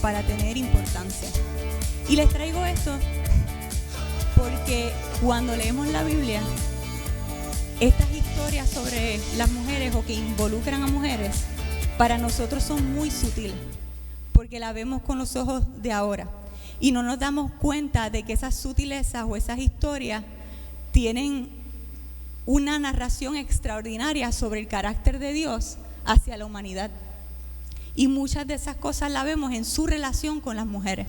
para tener importancia. Y les traigo esto porque cuando leemos la Biblia, estas historias sobre las mujeres o que involucran a mujeres, para nosotros son muy sutiles, porque la vemos con los ojos de ahora y no nos damos cuenta de que esas sutilezas o esas historias tienen una narración extraordinaria sobre el carácter de Dios hacia la humanidad. Y muchas de esas cosas las vemos en su relación con las mujeres.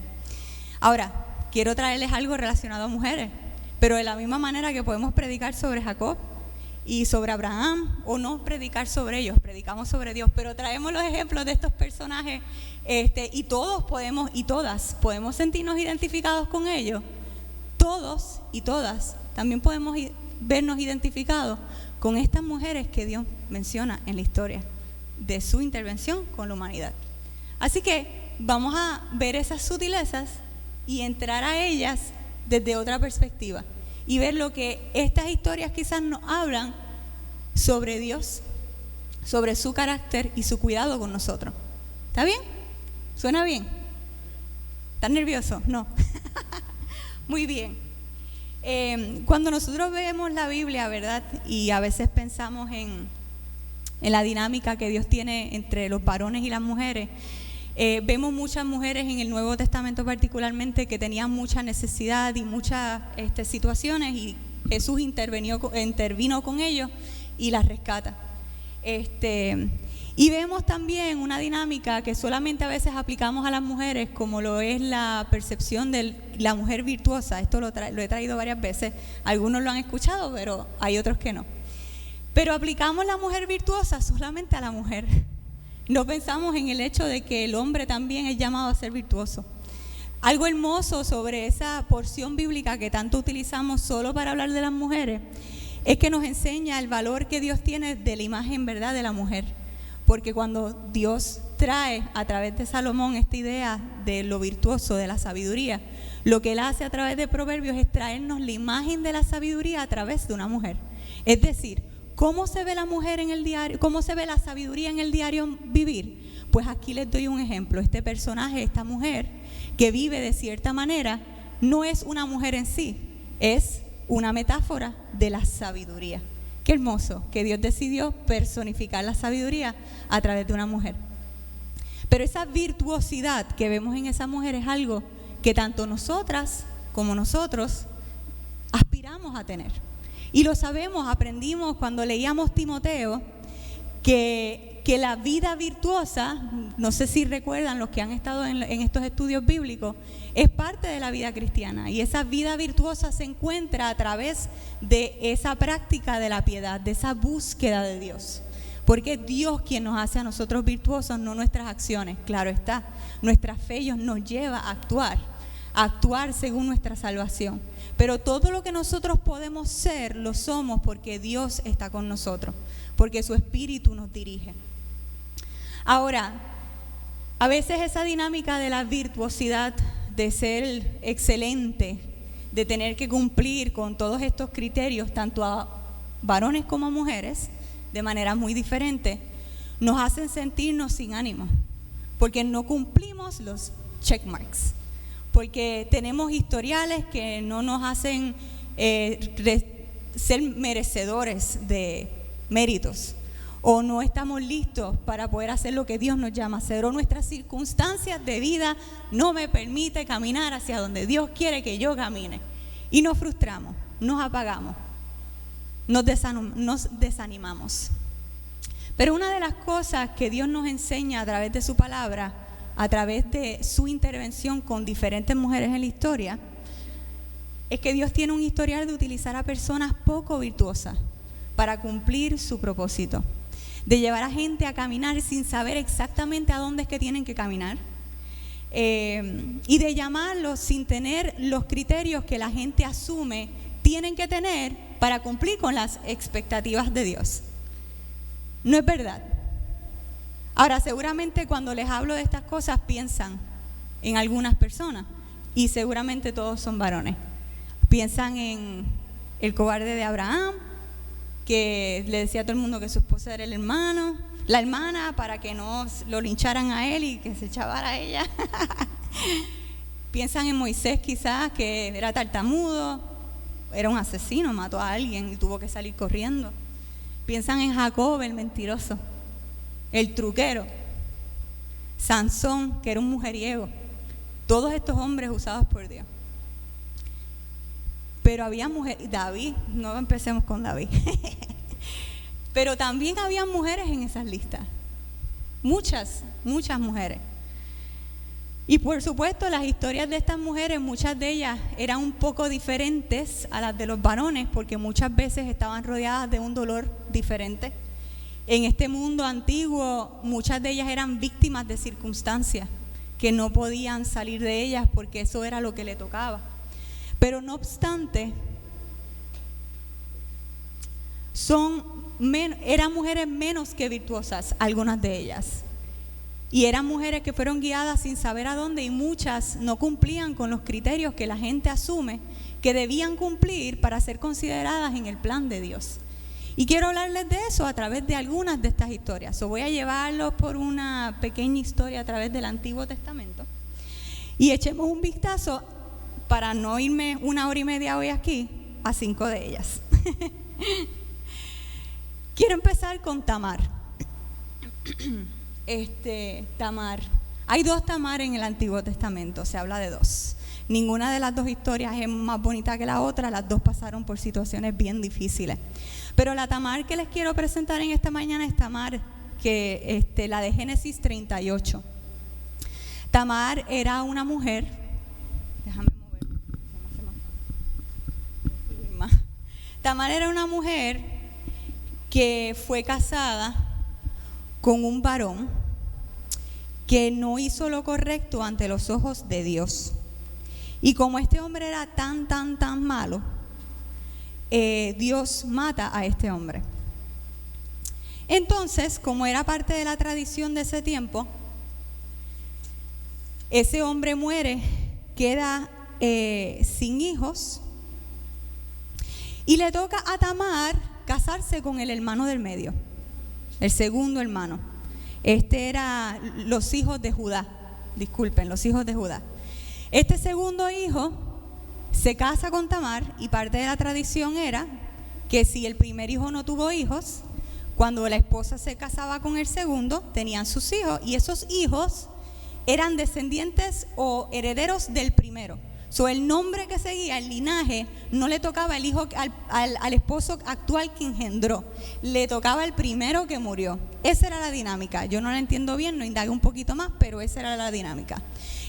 Ahora, quiero traerles algo relacionado a mujeres, pero de la misma manera que podemos predicar sobre Jacob y sobre Abraham, o no predicar sobre ellos, predicamos sobre Dios, pero traemos los ejemplos de estos personajes, y todos podemos y todas podemos sentirnos identificados con ellos. Todos y todas también podemos vernos identificados con estas mujeres que Dios menciona en la historia de su intervención con la humanidad. Así que vamos a ver esas sutilezas y entrar a ellas desde otra perspectiva y ver lo que estas historias quizás nos hablan sobre Dios, sobre su carácter y su cuidado con nosotros. ¿Está bien? ¿Suena bien? ¿Estás nervioso? No. Muy bien. Cuando nosotros vemos la Biblia, ¿verdad? Y a veces pensamos en la dinámica que Dios tiene entre los varones y las mujeres, vemos muchas mujeres en el Nuevo Testamento particularmente que tenían mucha necesidad y muchas situaciones, y Jesús intervino con ellos y las rescata. Y vemos también una dinámica que solamente a veces aplicamos a las mujeres, como lo es la percepción de la mujer virtuosa. Esto lo he traído varias veces, algunos lo han escuchado, pero hay otros que no. Pero aplicamos la mujer virtuosa solamente a la mujer. No pensamos en el hecho de que el hombre también es llamado a ser virtuoso. Algo hermoso sobre esa porción bíblica que tanto utilizamos solo para hablar de las mujeres es que nos enseña el valor que Dios tiene de la imagen, ¿verdad?, de la mujer. Porque cuando Dios trae a través de Salomón esta idea de lo virtuoso, de la sabiduría, lo que Él hace a través de Proverbios es traernos la imagen de la sabiduría a través de una mujer. Es decir, ¿cómo se ve la mujer en el diario? ¿Cómo se ve la sabiduría en el diario vivir? Pues aquí les doy un ejemplo. Este personaje, esta mujer que vive de cierta manera, no es una mujer en sí, es una metáfora de la sabiduría. Qué hermoso que Dios decidió personificar la sabiduría a través de una mujer. Pero esa virtuosidad que vemos en esa mujer es algo que tanto nosotras como nosotros aspiramos a tener. Y lo sabemos, aprendimos cuando leíamos Timoteo que la vida virtuosa, no sé si recuerdan los que han estado en estos estudios bíblicos, es parte de la vida cristiana. Y esa vida virtuosa se encuentra a través de esa práctica de la piedad, de esa búsqueda de Dios. Porque es Dios quien nos hace a nosotros virtuosos, no nuestras acciones. Claro está, nuestra fe nos lleva a actuar según nuestra salvación. Pero todo lo que nosotros podemos ser, lo somos porque Dios está con nosotros, porque su Espíritu nos dirige. Ahora, a veces esa dinámica de la virtuosidad, de ser excelente, de tener que cumplir con todos estos criterios, tanto a varones como a mujeres, de manera muy diferente, nos hacen sentirnos sin ánimo, porque no cumplimos los checkmarks, porque tenemos historiales que no nos hacen ser merecedores de méritos, o no estamos listos para poder hacer lo que Dios nos llama a hacer, o nuestras circunstancias de vida no me permiten caminar hacia donde Dios quiere que yo camine. Y nos frustramos, nos apagamos, nos desanimamos. Pero una de las cosas que Dios nos enseña a través de su palabra, a través de su intervención con diferentes mujeres en la historia, es que Dios tiene un historial de utilizar a personas poco virtuosas para cumplir su propósito, de llevar a gente a caminar sin saber exactamente a dónde es que tienen que caminar, y de llamarlos sin tener los criterios que la gente asume tienen que tener para cumplir con las expectativas de Dios. ¿No es verdad? Ahora, seguramente cuando les hablo de estas cosas piensan en algunas personas, y seguramente todos son varones. Piensan en el cobarde de Abraham, que le decía a todo el mundo que su esposa era el hermano, La hermana, para que no lo lincharan a él y que se echara a ella. Piensan en Moisés quizás, que era tartamudo, era un asesino, mató a alguien y tuvo que salir corriendo. Piensan en Jacob, el mentiroso, el truquero, Sansón, que era un mujeriego. Todos estos hombres usados por Dios. Pero había mujeres, David, no empecemos con David. Pero también había mujeres en esas listas. Muchas mujeres. Y por supuesto las historias de estas mujeres, muchas de ellas eran un poco diferentes a las de los varones, porque muchas veces estaban rodeadas de un dolor diferente. En este mundo antiguo, muchas de ellas eran víctimas de circunstancias que no podían salir de ellas porque eso era lo que le tocaba. Pero no obstante, eran mujeres menos que virtuosas, algunas de ellas. Y eran mujeres que fueron guiadas sin saber a dónde, y muchas no cumplían con los criterios que la gente asume que debían cumplir para ser consideradas en el plan de Dios. Y quiero hablarles de eso a través de algunas de estas historias. Voy a llevarlos por una pequeña historia a través del Antiguo Testamento. Y echemos un vistazo, para no irme 1 hora y media hoy aquí, a 5 de ellas. Quiero empezar con Tamar. Tamar. Hay 2 Tamar en el Antiguo Testamento, se habla de 2. Ninguna de las 2 historias es más bonita que la otra, las 2 pasaron por situaciones bien difíciles. Pero la Tamar que les quiero presentar en esta mañana es Tamar, la de Génesis 38. Tamar era una mujer, déjame mover, Tamar era una mujer que fue casada con un varón que no hizo lo correcto ante los ojos de Dios. Y como este hombre era tan malo, Dios mata a este hombre. Entonces, como era parte de la tradición de ese tiempo, ese hombre muere, queda sin hijos, y le toca a Tamar casarse con el hermano del medio, el segundo hermano. Era los hijos de Judá, los hijos de Judá. Este segundo hijo se casa con Tamar, y parte de la tradición era que si el primer hijo no tuvo hijos, cuando la esposa se casaba con el segundo, tenían sus hijos, y esos hijos eran descendientes o herederos del primero. El nombre que seguía, el linaje, no le tocaba el hijo al esposo actual que engendró, le tocaba el primero que murió. Esa era la dinámica. Yo no la entiendo bien, no indagué un poquito más, pero esa era la dinámica.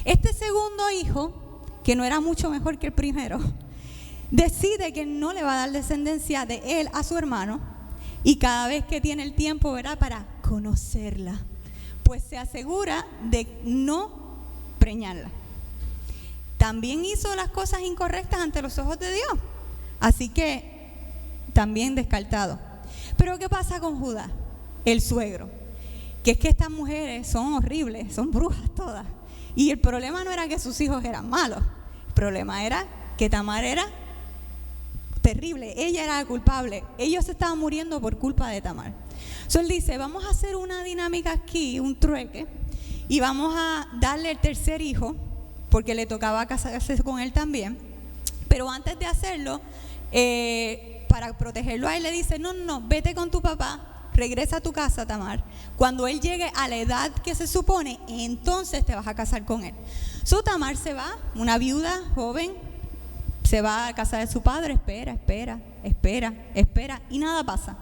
Este segundo hijo, que no era mucho mejor que el primero, decide que no le va a dar descendencia de él a su hermano, y cada vez que tiene el tiempo, ¿verdad?, para conocerla, pues se asegura de no preñarla. También hizo las cosas incorrectas ante los ojos de Dios, así que también descartado. Pero ¿qué pasa con Judá, el suegro? Que es que estas mujeres son horribles, son brujas todas. Y el problema no era que sus hijos eran malos, el problema era que Tamar era terrible, ella era la culpable. Ellos se estaban muriendo por culpa de Tamar. Él dice, vamos a hacer una dinámica aquí, un trueque, y vamos a darle el tercer hijo, porque le tocaba casarse con él también. Pero antes de hacerlo, para protegerlo a él, le dice, no, vete con tu papá, regresa a tu casa, Tamar. Cuando él llegue a la edad que se supone, entonces te vas a casar con él. Tamar se va, una viuda joven, se va a casa de su padre, espera, y nada pasa.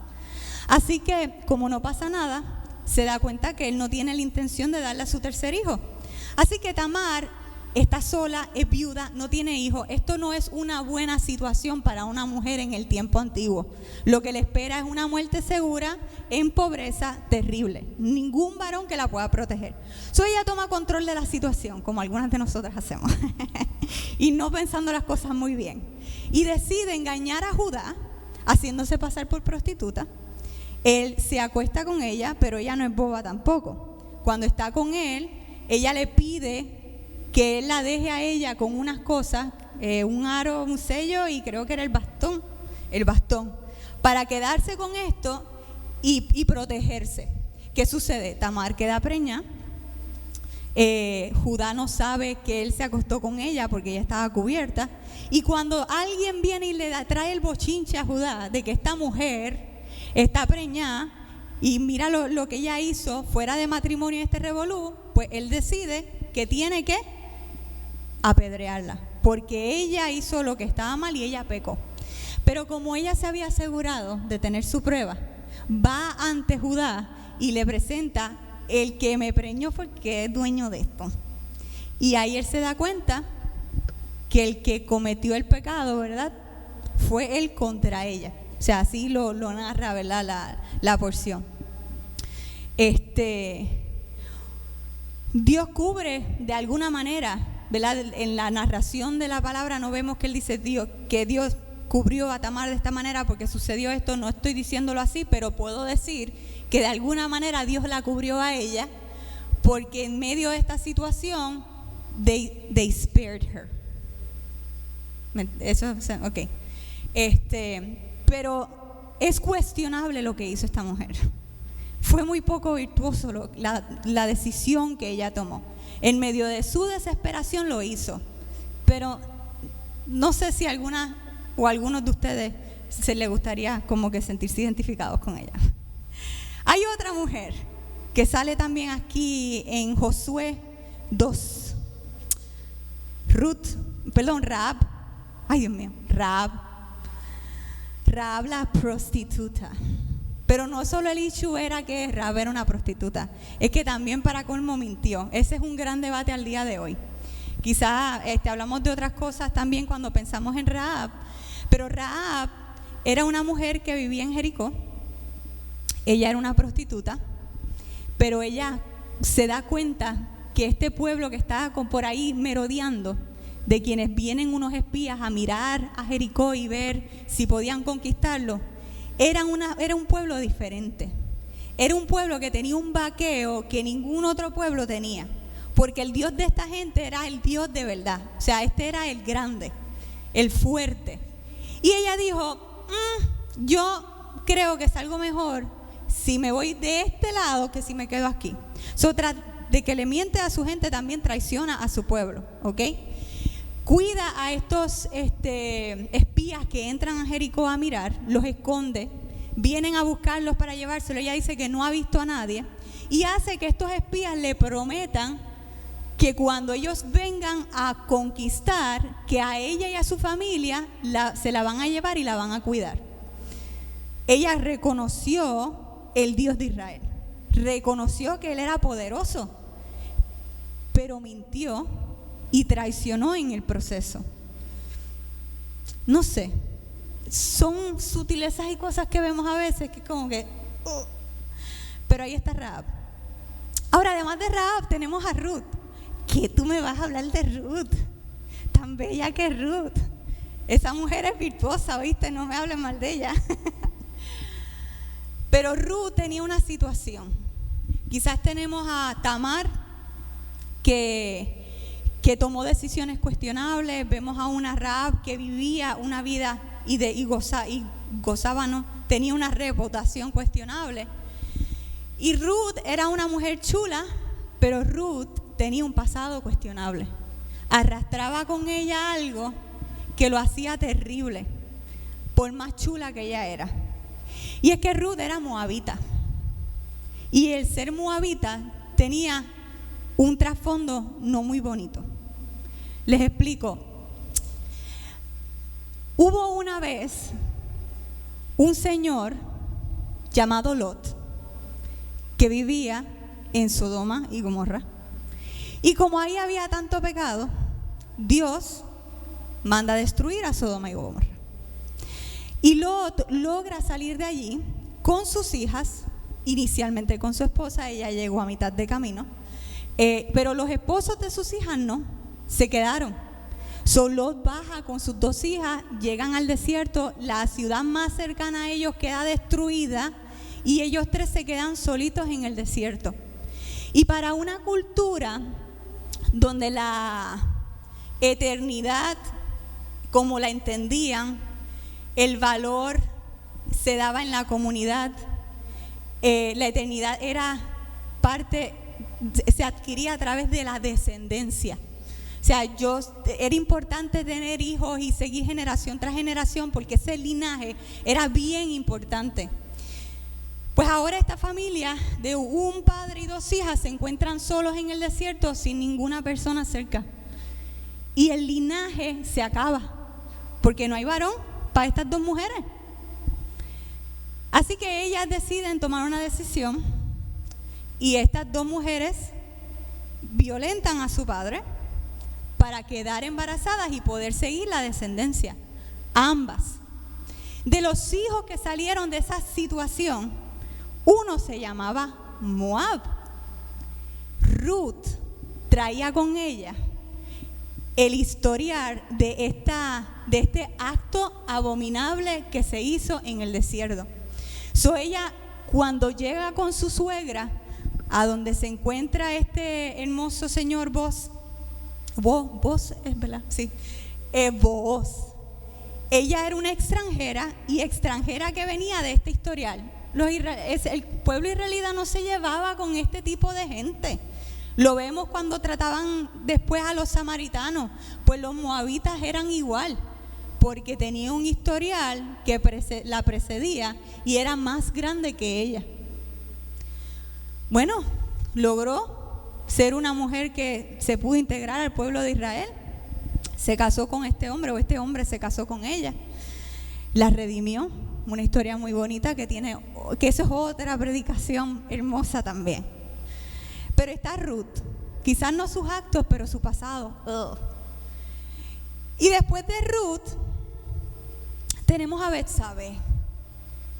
Así que, como no pasa nada, se da cuenta que él no tiene la intención de darle a su tercer hijo. Así que Tamar está sola, es viuda, no tiene hijos. Esto no es una buena situación para una mujer en el tiempo antiguo. Lo que le espera es una muerte segura, en pobreza terrible. Ningún varón que la pueda proteger. Ella toma control de la situación, como algunas de nosotras hacemos, y no pensando las cosas muy bien. Y decide engañar a Judá, haciéndose pasar por prostituta. Él se acuesta con ella, pero ella no es boba tampoco. Cuando está con él, ella le pide que él la deje a ella con unas cosas, un aro, un sello, y creo que era el bastón, para quedarse con esto y protegerse. ¿qué sucede? Tamar queda preñada. Judá no sabe que él se acostó con ella porque ella estaba cubierta. Y cuando alguien viene y le trae el bochinche a Judá de que esta mujer está preñada y mira lo que ella hizo fuera de matrimonio en este revolú, pues él decide que tiene que apedrearla porque ella hizo lo que estaba mal y ella pecó. Pero como ella se había asegurado de tener su prueba, va ante Judá y le presenta: el que me preñó fue el que es dueño de esto. Y ahí él se da cuenta que el que cometió el pecado, ¿verdad?, fue él contra ella. O sea, así lo narra, ¿verdad?, la porción. Dios cubre de alguna manera, ¿verdad? En la narración de la palabra no vemos que él dice que Dios cubrió a Tamar de esta manera porque sucedió esto. No estoy diciéndolo así, pero puedo decir que de alguna manera Dios la cubrió a ella, porque en medio de esta situación they spared her. Eso, ok. Pero es cuestionable lo que hizo esta mujer. Fue muy poco virtuoso la decisión que ella tomó. En medio de su desesperación lo hizo. Pero no sé si alguna o algunos de ustedes se les gustaría como que sentirse identificados con ella. Hay otra mujer que sale también aquí en Josué 2. Rahab. Ay, Dios mío, Rahab la prostituta. Pero no solo el issue era que Rahab era una prostituta, es que también para colmo mintió. Ese es un gran debate al día de hoy. Quizás hablamos de otras cosas también cuando pensamos en Rahab, pero Rahab era una mujer que vivía en Jericó. Ella era una prostituta, pero ella se da cuenta que este pueblo que está por ahí merodeando, de quienes vienen unos espías a mirar a Jericó y ver si podían conquistarlo, era un pueblo diferente. Era un pueblo que tenía un vaqueo que ningún otro pueblo tenía, porque el Dios de esta gente era el Dios de verdad. O sea, este era el grande, el fuerte. Y ella dijo: yo creo que es algo mejor si me voy de este lado que si me quedo aquí. De que le miente a su gente, también traiciona a su pueblo, ¿ok? Cuida a estos espías que entran a Jericó a mirar, los esconde, vienen a buscarlos para llevárselo. Ella dice que no ha visto a nadie y hace que estos espías le prometan que cuando ellos vengan a conquistar, que a ella y a su familia se la van a llevar y la van a cuidar. Ella reconoció el Dios de Israel, reconoció que él era poderoso, pero mintió y traicionó en el proceso. No sé, son sutilezas y cosas que vemos a veces que como que pero ahí está Rahab. Ahora, además de Rahab, tenemos a Ruth. ¿Qué tú me vas a hablar de Ruth? Tan bella que es Ruth. Esa mujer es virtuosa, ¿oíste? No me hables mal de ella. Pero Ruth tenía una situación. Quizás tenemos a Tamar que tomó decisiones cuestionables. Vemos a una Rahab que vivía una vida y gozaba, ¿no? Tenía una reputación cuestionable. Y Ruth era una mujer chula, pero Ruth tenía un pasado cuestionable. Arrastraba con ella algo que lo hacía terrible, por más chula que ella era. Y es que Ruth era moabita. Y el ser moabita tenía un trasfondo no muy bonito. Les explico. Hubo una vez un señor llamado Lot que vivía en Sodoma y Gomorra. Y como ahí había tanto pecado, Dios manda a destruir a Sodoma y Gomorra. Y Lot logra salir de allí con sus hijas, inicialmente con su esposa. Ella llegó a mitad de camino, pero los esposos de sus hijas no, se quedaron. Lot baja con sus 2 hijas, llegan al desierto, la ciudad más cercana a ellos queda destruida y ellos 3 se quedan solitos en el desierto. Y para una cultura donde la eternidad, como la entendían, el valor se daba en la comunidad, la eternidad era parte, se adquiría a través de la descendencia. O sea, era importante tener hijos y seguir generación tras generación porque ese linaje era bien importante. Pues ahora esta familia de un padre y 2 hijas se encuentran solos en el desierto sin ninguna persona cerca. Y el linaje se acaba porque no hay varón para estas 2 mujeres. Así que ellas deciden tomar una decisión y estas 2 mujeres violentan a su padre para quedar embarazadas y poder seguir la descendencia. Ambas. De los hijos que salieron de esa situación, uno se llamaba Moab. Ruth traía con ella el historial de este acto abominable que se hizo en el desierto. Ella, cuando llega con su suegra, a donde se encuentra este hermoso señor Boaz, es verdad, sí, Boaz. Ella era una extranjera que venía de este historial. El pueblo israelita no se llevaba con este tipo de gente. Lo vemos cuando trataban después a los samaritanos, pues los moabitas eran igual, porque tenía un historial que la precedía y era más grande que ella. Bueno, logró ser una mujer que se pudo integrar al pueblo de Israel. Se casó con este hombre, o este hombre se casó con ella. La redimió. Una historia muy bonita que eso es otra predicación hermosa también. Pero está Ruth. Quizás no sus actos, pero su pasado. Y después de Ruth, tenemos a Betsabé.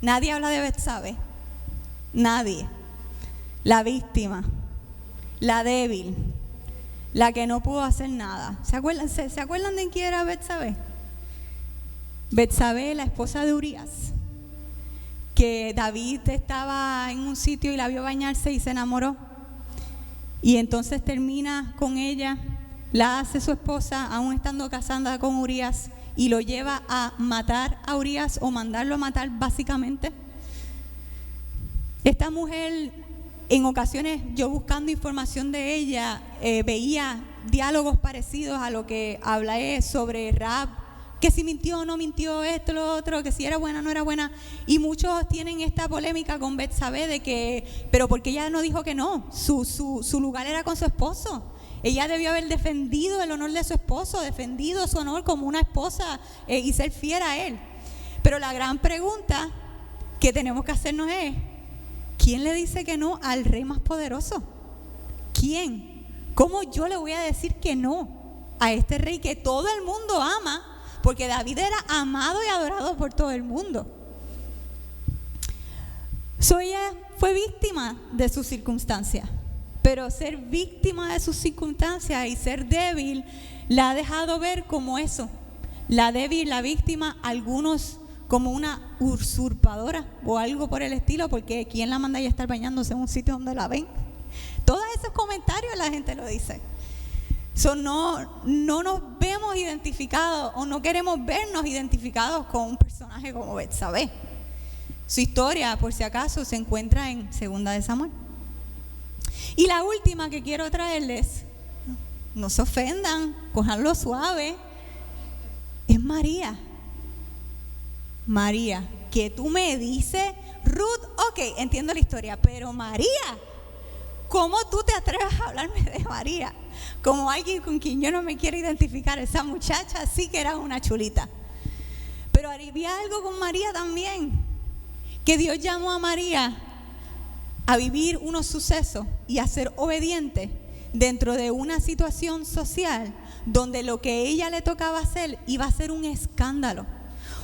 Nadie habla de Betsabé. Nadie. La víctima. La débil, la que no pudo hacer nada. ¿Se acuerdan de quién era Betsabé? Betsabé, la esposa de Urías, que David estaba en un sitio y la vio bañarse y se enamoró. Y entonces termina con ella, la hace su esposa, aún estando casada con Urías, y lo lleva a matar a Urías o mandarlo a matar básicamente. Esta mujer, en ocasiones yo buscando información de ella, veía diálogos parecidos a lo que hablé sobre Rahab, que si mintió o no mintió, esto, lo otro, que si era buena o no era buena. Y muchos tienen esta polémica con Betsabé de que, pero porque ella no dijo que no, su lugar era con su esposo. Ella debió haber defendido el honor de su esposo, defendido su honor como una esposa y ser fiel a él. Pero la gran pregunta que tenemos que hacernos es, ¿quién le dice que no al rey más poderoso? ¿Quién? ¿Cómo yo le voy a decir que no a este rey que todo el mundo ama? Porque David era amado y adorado por todo el mundo. Ella fue víctima de sus circunstancias, pero ser víctima de sus circunstancias y ser débil la ha dejado ver como eso. La débil, la víctima, algunos como una usurpadora o algo por el estilo, porque ¿quién la manda a estar bañándose en un sitio donde la ven? Todos esos comentarios la gente lo dice. No nos vemos identificados o no queremos vernos identificados con un personaje como Betsabé. Su historia, por si acaso, se encuentra en 2 de Samuel. Y la última que quiero traerles, no se ofendan, cojanlo suave, es María. María, que tú me dices, Ruth, ok, entiendo la historia, pero María, ¿cómo tú te atreves a hablarme de María? Como alguien con quien yo no me quiero identificar. Esa muchacha sí que era una chulita. Pero había algo con María también, que Dios llamó a María a vivir unos sucesos y a ser obediente dentro de una situación social donde lo que a ella le tocaba hacer iba a ser un escándalo.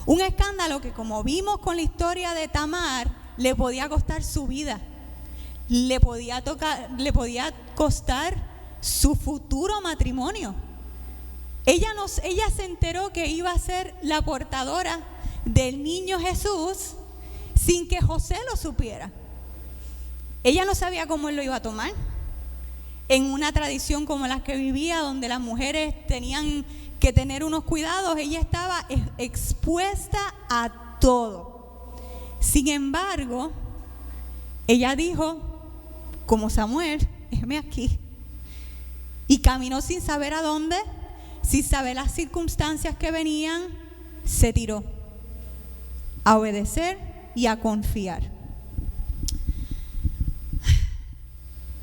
Un escándalo que, como vimos con la historia de Tamar, le podía costar su vida. Le podía costar su futuro matrimonio. Ella se enteró que iba a ser la portadora del niño Jesús sin que José lo supiera. Ella no sabía cómo él lo iba a tomar. En una tradición como la que vivía, donde las mujeres tenían que tener unos cuidados, ella estaba expuesta a todo. Sin embargo, Ella dijo, como Samuel, heme aquí. Y caminó sin saber a dónde, sin saber las circunstancias que venían, se tiró a obedecer y a confiar.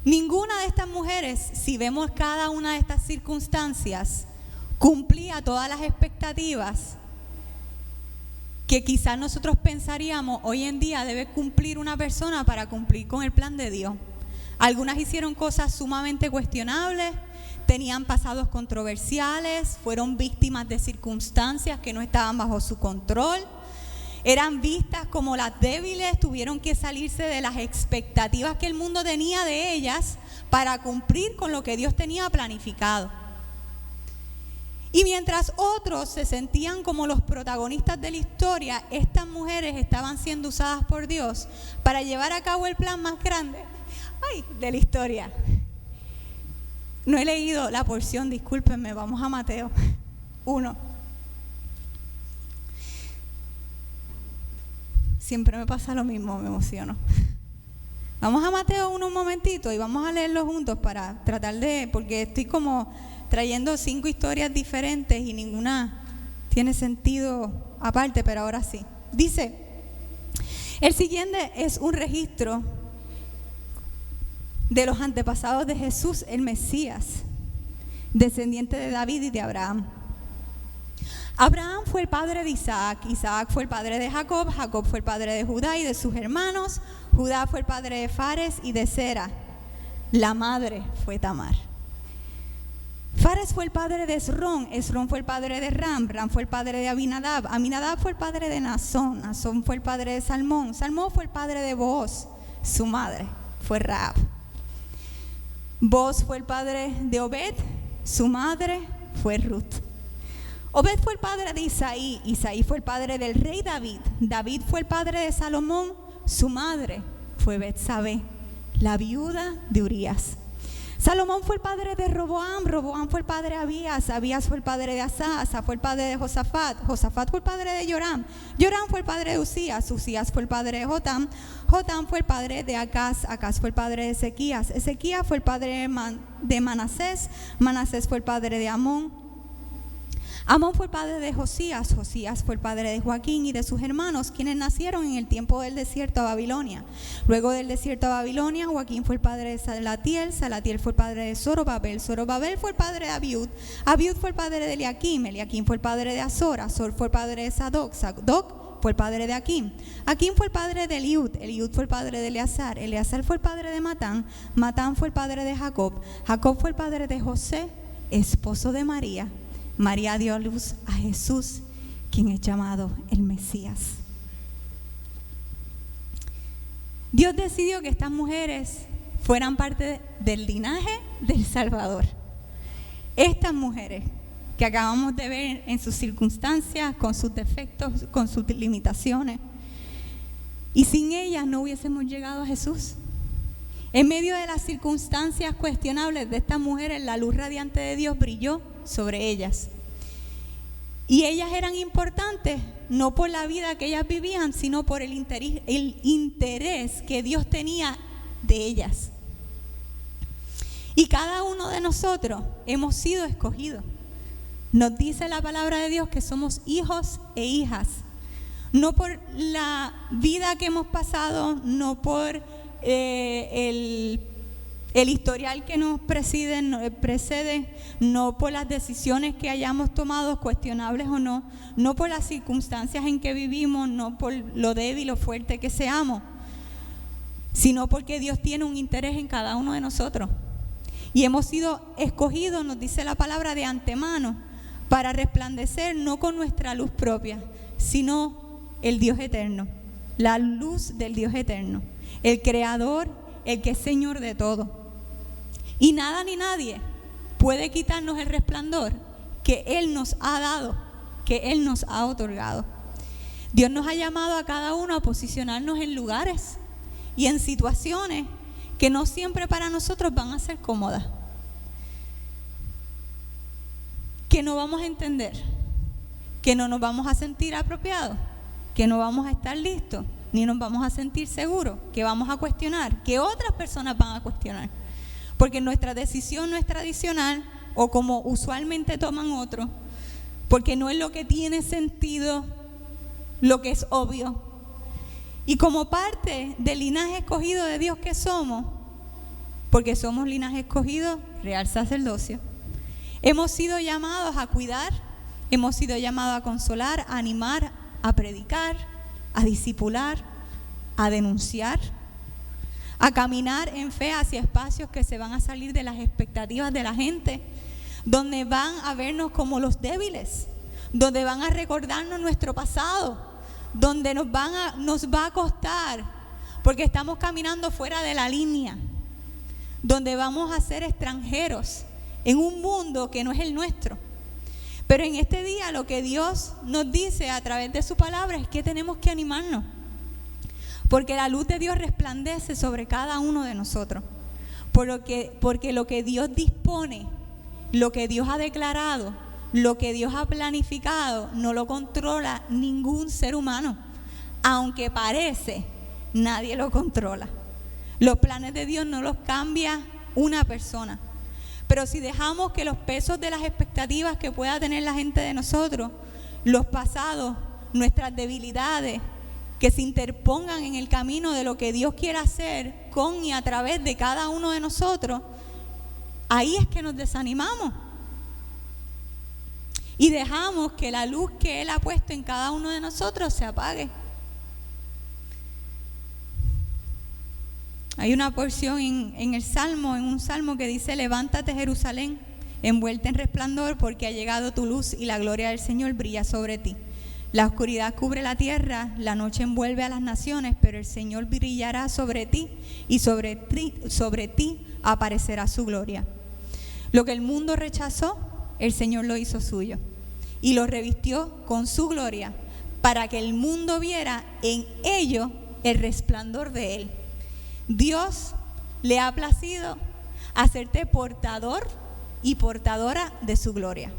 Ninguna de estas mujeres, si vemos cada una de estas circunstancias, cumplía todas las expectativas que quizás nosotros pensaríamos hoy en día debe cumplir una persona para cumplir con el plan de Dios. Algunas hicieron cosas sumamente cuestionables, tenían pasados controversiales, fueron víctimas de circunstancias que no estaban bajo su control, eran vistas como las débiles, tuvieron que salirse de las expectativas que el mundo tenía de ellas para cumplir con lo que Dios tenía planificado. Y mientras otros se sentían como los protagonistas de la historia, estas mujeres estaban siendo usadas por Dios para llevar a cabo el plan más grande de la historia. No he leído la porción, discúlpenme, vamos a Mateo 1. Siempre me pasa lo mismo, me emociono. Vamos a Mateo 1 un momentito y vamos a leerlo juntos para tratar de, porque estoy como trayendo 5 historias diferentes y ninguna tiene sentido aparte, pero ahora sí. Dice, el siguiente es un registro de los antepasados de Jesús, el Mesías, descendiente de David y de Abraham. Abraham fue el padre de Isaac, Isaac fue el padre de Jacob, Jacob fue el padre de Judá y de sus hermanos, Judá fue el padre de Fares y de Zera, la madre fue Tamar. Fares fue el padre de Esrón, Esrón fue el padre de Ram, Ram fue el padre de Aminadab, Aminadab fue el padre de Nazón, Nazón fue el padre de Salmón, Salmón fue el padre de Booz, su madre fue Rahab. Booz fue el padre de Obed, su madre fue Ruth. Obed fue el padre de Isaí, Isaí fue el padre del rey David, David fue el padre de Salomón, su madre fue Betsabé, la viuda de Urías. Salomón fue el padre de Roboam, Roboam fue el padre de Abías, Abías fue el padre de Asa, Asa fue el padre de Josafat, Josafat fue el padre de Joram, Joram fue el padre de Usías, Usías fue el padre de Jotam, Jotam fue el padre de Acaz, Acaz fue el padre de Ezequías, Ezequías fue el padre de Manasés, Manasés fue el padre de Amón, Amón fue el padre de Josías, Josías fue el padre de Joaquín y de sus hermanos, quienes nacieron en el tiempo del desierto a Babilonia. Luego del desierto a Babilonia, Joaquín fue el padre de Salatiel, Salatiel fue el padre de Zorobabel, Zorobabel fue el padre de Abiud, Abiud fue el padre de Eliakim, Eliakim fue el padre de Azor, Azor fue el padre de Sadoc, Sadoc fue el padre de Aquim, Aquim fue el padre de Eliud, Eliud fue el padre de Eleazar, Eleazar fue el padre de Matán, Matán fue el padre de Jacob, Jacob fue el padre de José, esposo de María. María dio a luz a Jesús, quien es llamado el Mesías. Dios decidió que estas mujeres fueran parte del linaje del Salvador. Estas mujeres que acabamos de ver en sus circunstancias, con sus defectos, con sus limitaciones, y sin ellas no hubiésemos llegado a Jesús. En medio de las circunstancias cuestionables de estas mujeres, la luz radiante de Dios brilló sobre ellas. Y ellas eran importantes no por la vida que ellas vivían, sino por el interés que Dios tenía de ellas. Y cada uno de nosotros hemos sido escogidos. Nos dice la palabra de Dios que somos hijos e hijas. No por la vida que hemos pasado, no por el historial que nos precede, no por las decisiones que hayamos tomado, cuestionables o no, no por las circunstancias en que vivimos, no por lo débil o fuerte que seamos, sino porque Dios tiene un interés en cada uno de nosotros. Y hemos sido escogidos, nos dice la palabra, de antemano, para resplandecer no con nuestra luz propia, sino el Dios eterno, la luz del Dios eterno, el Creador, el que es Señor de todo. Y nada ni nadie puede quitarnos el resplandor que Él nos ha dado, que Él nos ha otorgado. Dios nos ha llamado a cada uno a posicionarnos en lugares y en situaciones que no siempre para nosotros van a ser cómodas, que no vamos a entender, que no nos vamos a sentir apropiados, que no vamos a estar listos, ni nos vamos a sentir seguros, que vamos a cuestionar, que otras personas van a cuestionar. Porque nuestra decisión no es tradicional o como usualmente toman otros, porque no es lo que tiene sentido, lo que es obvio. Y como parte del linaje escogido de Dios que somos, porque somos linaje escogido, real sacerdocio, hemos sido llamados a cuidar, hemos sido llamados a consolar, a animar, a predicar, a discipular, a denunciar, a caminar en fe hacia espacios que se van a salir de las expectativas de la gente, donde van a vernos como los débiles, donde van a recordarnos nuestro pasado, donde nos va a costar, porque estamos caminando fuera de la línea, donde vamos a ser extranjeros en un mundo que no es el nuestro. Pero en este día lo que Dios nos dice a través de su palabra es que tenemos que animarnos, porque la luz de Dios resplandece sobre cada uno de nosotros, porque lo que Dios dispone, lo que Dios ha declarado, lo que Dios ha planificado, no lo controla ningún ser humano. Aunque parece, nadie lo controla. Los planes de Dios no los cambia una persona. Pero si dejamos que los pesos de las expectativas que pueda tener la gente de nosotros, los pasados, nuestras debilidades, que se interpongan en el camino de lo que Dios quiere hacer con y a través de cada uno de nosotros, ahí es que nos desanimamos. Y dejamos que la luz que Él ha puesto en cada uno de nosotros se apague. Hay una porción en un salmo que dice: levántate, Jerusalén, envuelta en resplandor, porque ha llegado tu luz y la gloria del Señor brilla sobre ti. La oscuridad cubre la tierra, la noche envuelve a las naciones, pero el Señor brillará sobre ti y sobre ti aparecerá su gloria. Lo que el mundo rechazó, el Señor lo hizo suyo y lo revistió con su gloria, para que el mundo viera en ello el resplandor de Él. Dios le ha placido hacerte portador y portadora de su gloria.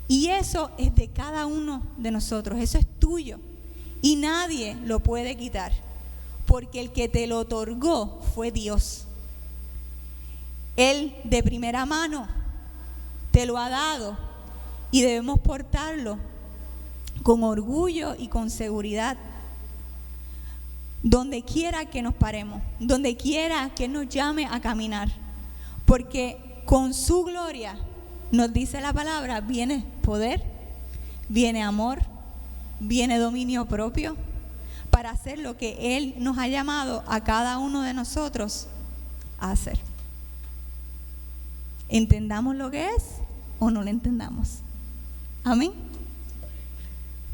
Y eso es de cada uno de nosotros, eso es tuyo. Y nadie lo puede quitar, porque el que te lo otorgó fue Dios. Él de primera mano te lo ha dado y debemos portarlo con orgullo y con seguridad. Donde quiera que nos paremos, donde quiera que nos llame a caminar, porque con su gloria, nos dice la palabra, viene poder, viene amor, viene dominio propio, para hacer lo que Él nos ha llamado a cada uno de nosotros a hacer. ¿Entendamos lo que es o no lo entendamos? Amén.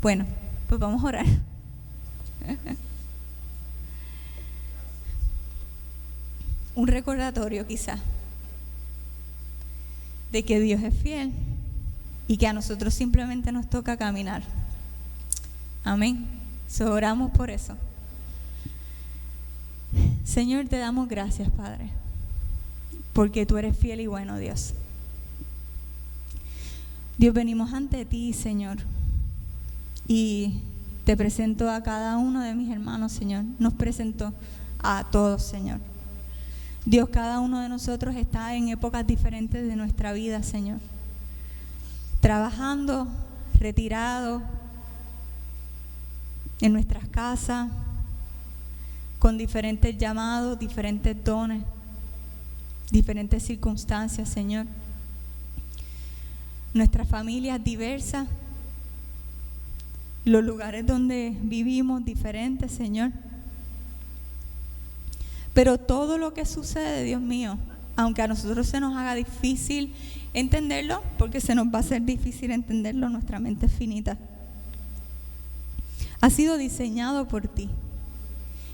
Bueno, pues vamos a orar. Un recordatorio quizá de que Dios es fiel y que a nosotros simplemente nos toca caminar. Amén. Oramos por eso. Señor, te damos gracias, Padre, porque tú eres fiel y bueno, Dios. Dios, venimos ante ti, Señor, y te presento a cada uno de mis hermanos, Señor. Nos presento a todos, Señor. Dios, cada uno de nosotros está en épocas diferentes de nuestra vida, Señor. Trabajando, retirado, en nuestras casas, con diferentes llamados, diferentes dones, diferentes circunstancias, Señor. Nuestras familias diversas, los lugares donde vivimos diferentes, Señor. Pero todo lo que sucede, Dios mío, aunque a nosotros se nos haga difícil entenderlo, porque se nos va a hacer difícil entenderlo, nuestra mente es finita, ha sido diseñado por ti.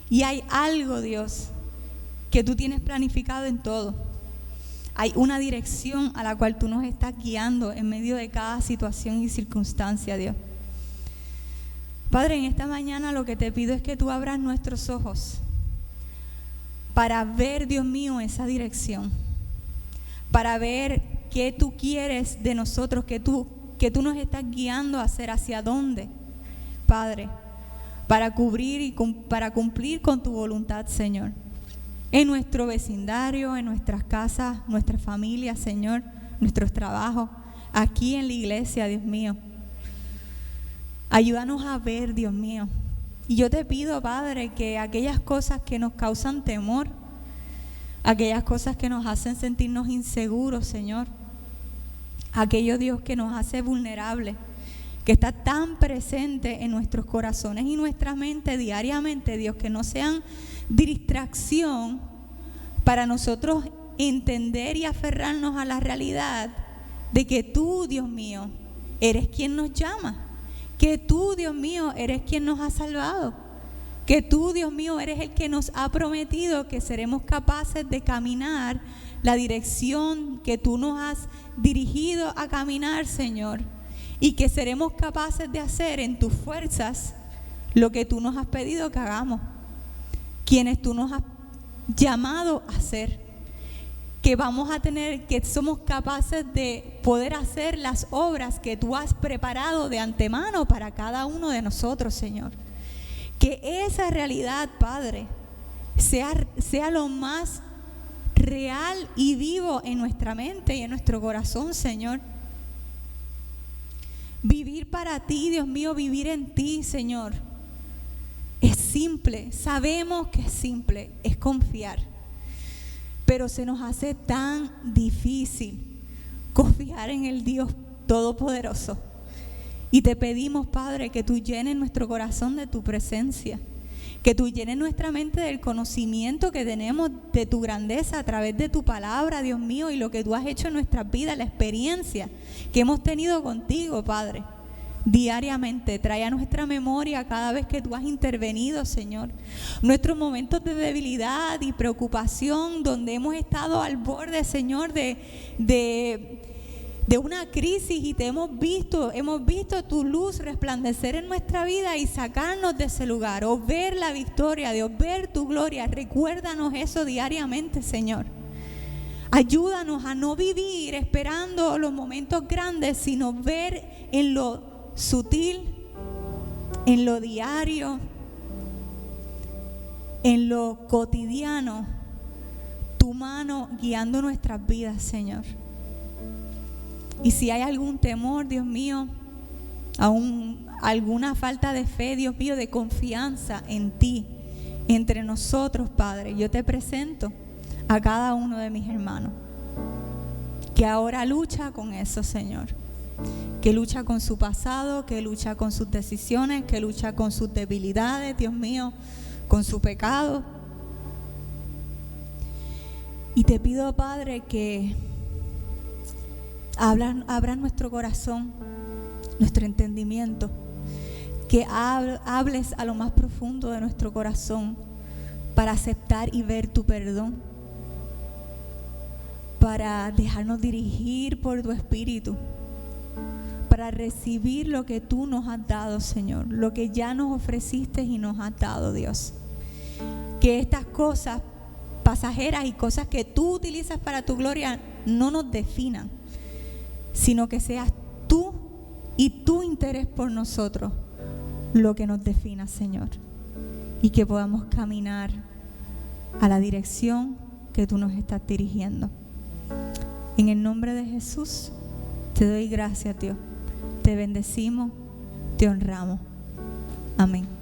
Y hay algo, Dios, que tú tienes planificado en todo. Hay una dirección a la cual tú nos estás guiando en medio de cada situación y circunstancia, Dios. Padre, en esta mañana lo que te pido es que tú abras nuestros ojos para ver, Dios mío, esa dirección, para ver qué tú quieres de nosotros, que tú nos estás guiando a hacer, hacia dónde, Padre, para cubrir y para cumplir con tu voluntad, Señor. En nuestro vecindario, en nuestras casas, nuestras familias, Señor, nuestros trabajos, aquí en la iglesia, Dios mío. Ayúdanos a ver, Dios mío. Y yo te pido, Padre, que aquellas cosas que nos causan temor, aquellas cosas que nos hacen sentirnos inseguros, Señor, aquello, Dios, que nos hace vulnerables, que está tan presente en nuestros corazones y nuestra mente diariamente, Dios, que no sean distracción para nosotros entender y aferrarnos a la realidad de que tú, Dios mío, eres quien nos llama, que tú, Dios mío, eres quien nos ha salvado, que tú, Dios mío, eres el que nos ha prometido que seremos capaces de caminar la dirección que tú nos has dirigido a caminar, Señor, y que seremos capaces de hacer en tus fuerzas lo que tú nos has pedido que hagamos, quienes tú nos has llamado a ser, que vamos a tener, que somos capaces de poder hacer las obras que tú has preparado de antemano para cada uno de nosotros, Señor. Que esa realidad, Padre, sea lo más real y vivo en nuestra mente y en nuestro corazón, Señor. Vivir para ti, Dios mío, vivir en ti, Señor. Es simple, sabemos que es simple, es confiar. Pero se nos hace tan difícil confiar en el Dios Todopoderoso. Y te pedimos, Padre, que tú llenes nuestro corazón de tu presencia, que tú llenes nuestra mente del conocimiento que tenemos de tu grandeza a través de tu palabra, Dios mío, y lo que tú has hecho en nuestras vidas, la experiencia que hemos tenido contigo, Padre. Diariamente trae a nuestra memoria cada vez que tú has intervenido, Señor, nuestros momentos de debilidad y preocupación donde hemos estado al borde, Señor, de una crisis, y te hemos visto tu luz resplandecer en nuestra vida y sacarnos de ese lugar, o ver la victoria, Dios, ver tu gloria. Recuérdanos eso diariamente, Señor. Ayúdanos a no vivir esperando los momentos grandes, sino ver en lo sutil, en lo diario, en lo cotidiano, tu mano guiando nuestras vidas, Señor. Y si hay algún temor, Dios mío, alguna falta de fe, Dios mío, de confianza en ti, entre nosotros, Padre, yo te presento a cada uno de mis hermanos que ahora lucha con eso, Señor, que lucha con su pasado, que lucha con sus decisiones, que lucha con sus debilidades, Dios mío, con su pecado. Y te pido, Padre, que abra nuestro corazón, nuestro entendimiento, que hables a lo más profundo de nuestro corazón para aceptar y ver tu perdón, para dejarnos dirigir por tu Espíritu, para recibir lo que tú nos has dado, Señor, lo que ya nos ofreciste y nos has dado, Dios. Que estas cosas pasajeras y cosas que tú utilizas para tu gloria no nos definan, sino que seas tú y tu interés por nosotros lo que nos defina, Señor, y que podamos caminar a la dirección que tú nos estás dirigiendo. En el nombre de Jesús te doy gracias, Dios, te bendecimos, te honramos. Amén.